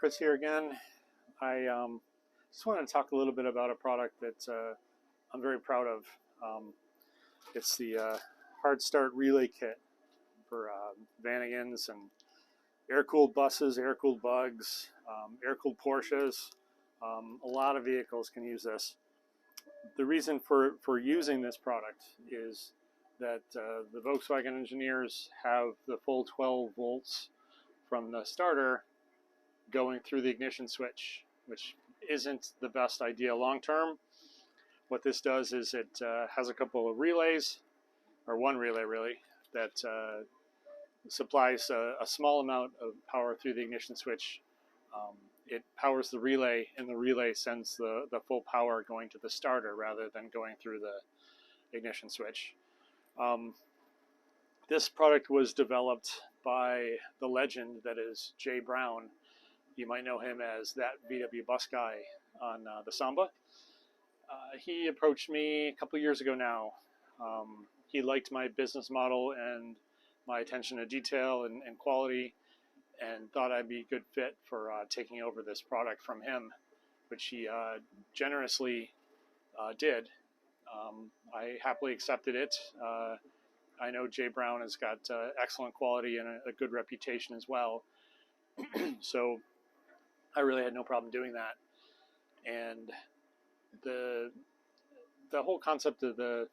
Chris here again. I just wanted to talk a little bit about a product that I'm very proud of. It's the hard start relay kit for Vanagons and air-cooled buses, air-cooled bugs, air-cooled Porsches. A lot of vehicles can use this. The reason for using this product is that the Volkswagen engineers have the full 12 volts from the starter going through the ignition switch, which isn't the best idea long term. What this does is it has a couple of relays, or one relay really, that supplies a small amount of power through the ignition switch. It powers the relay, and the relay sends the full power going to the starter rather than going through the ignition switch. This product was developed by the legend that is Jay Brown. You might know him as that VW bus guy on the Samba. He approached me a couple years ago now. He liked my business model and my attention to detail and quality, and thought I'd be a good fit for taking over this product from him, which he generously did. I happily accepted it. I know Jay Brown has got excellent quality and a good reputation as well. So I really had no problem doing that. And the whole concept of the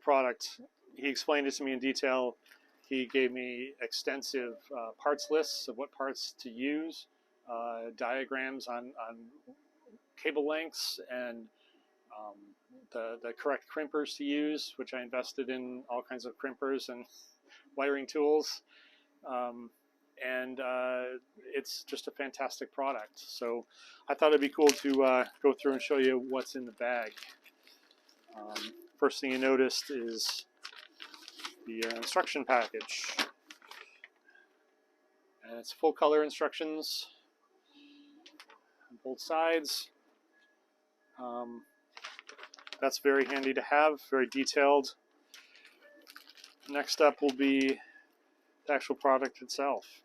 product, he explained it to me in detail. He gave me extensive parts lists of what parts to use, diagrams on cable lengths, and the correct crimpers to use, which I invested in all kinds of crimpers and wiring tools. And it's just a fantastic product. So I thought it'd be cool to go through and show you what's in the bag. First thing you noticed is the instruction package. And it's full color instructions on both sides. That's very handy to have, very detailed. Next up will be the actual product itself.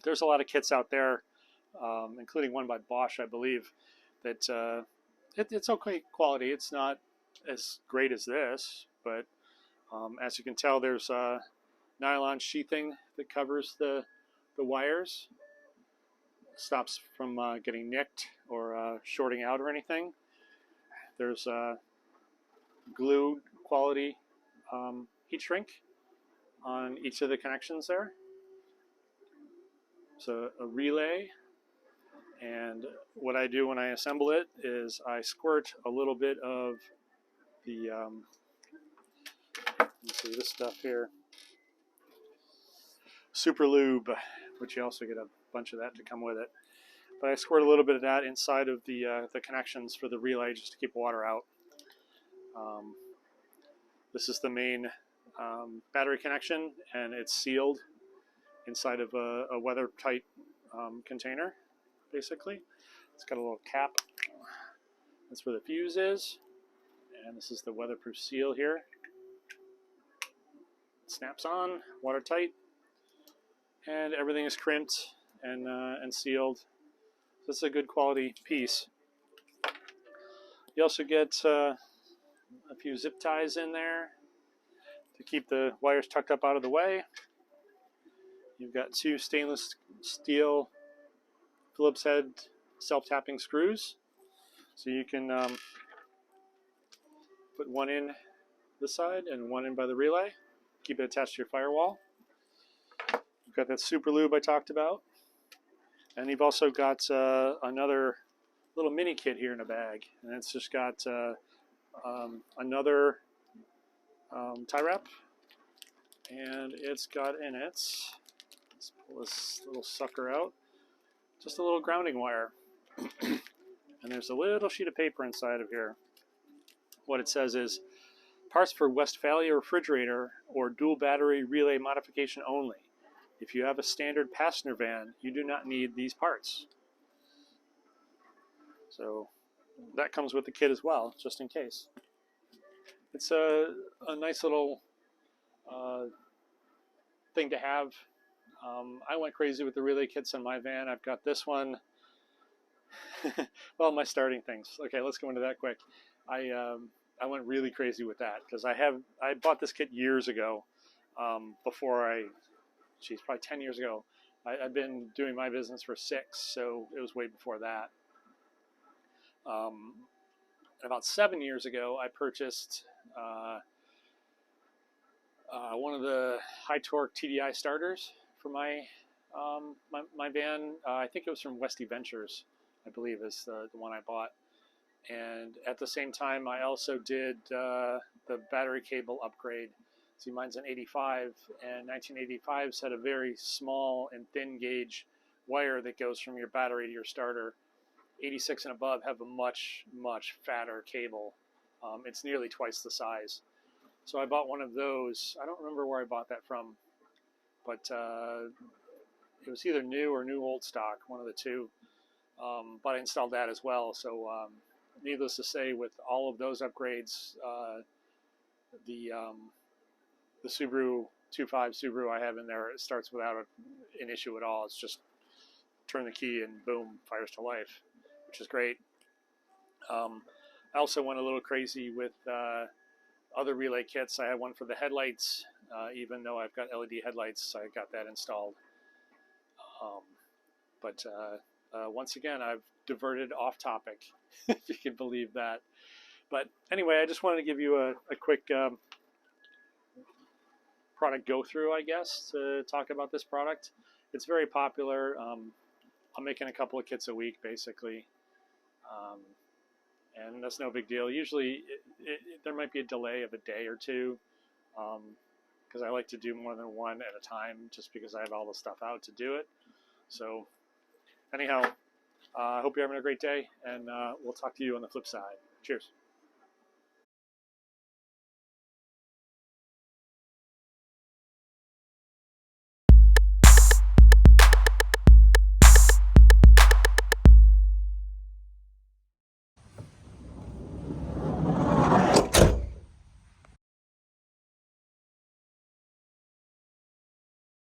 There's a lot of kits out there, including one by Bosch, I believe, that it's okay quality. It's not as great as this, but as you can tell, there's nylon sheathing that covers the wires. Stops from getting nicked or shorting out or anything. There's glue quality heat shrink on each of the connections there. So a relay, and what I do when I assemble it is I squirt a little bit of the let's see, this stuff here, super lube, which you also get a bunch of that to come with it. But I squirt a little bit of that inside of the connections for the relay just to keep water out. This is the main battery connection, and it's sealed inside of a weather-tight container, basically. It's got a little cap. That's where the fuse is. And this is the weatherproof seal here. It snaps on, watertight. And everything is crimped and sealed. So it's a good quality piece. You also get a few zip ties in there to keep the wires tucked up out of the way. You've got two stainless steel Phillips head self-tapping screws. So you can put one in this side and one in by the relay. Keep it attached to your firewall. You've got that super lube I talked about. And you've also got another little mini kit here in a bag. And it's just got another tie wrap. And it's got in it, let's pull this little sucker out, just a little grounding wire. And there's a little sheet of paper inside of here. What it says is, parts for Westphalia refrigerator or dual battery relay modification only. If you have a standard passenger van, you do not need these parts. So that comes with the kit as well, just in case. It's a nice little thing to have I went crazy with the relay kits on my van. I've got this one. Well, my starting things. Okay, let's go into that quick. I went really crazy with that because I bought this kit years ago. Geez, probably 10 years ago. I've been doing my business for 6, so it was way before that. About 7 years ago, I purchased one of the high torque TDI starters for my my van. I think it was from Westy Ventures, I believe is the one I bought. And at the same time, I also did the battery cable upgrade. See, mine's an 85, and 1985s had a very small and thin gauge wire that goes from your battery to your starter. 86 and above have a much, much fatter cable. It's nearly twice the size. So I bought one of those. I don't remember where I bought that from, but it was either new or new old stock, one of the two. But I installed that as well. So needless to say, with all of those upgrades, the Subaru 2.5 Subaru I have in there, it starts without an issue at all. It's just turn the key and boom, fires to life, which is great. I also went a little crazy with other relay kits. I had one for the headlights, even though I've got LED headlights, I got that installed. But once again, I've diverted off topic, if you can believe that. But anyway, I just wanted to give you a quick product go through, I guess, to talk about this product. It's very popular. I'm making a couple of kits a week, basically. And that's no big deal. Usually there might be a delay of a day or two because I like to do more than one at a time just because I have all the stuff out to do it. So anyhow, I hope you're having a great day, and we'll talk to you on the flip side. Cheers.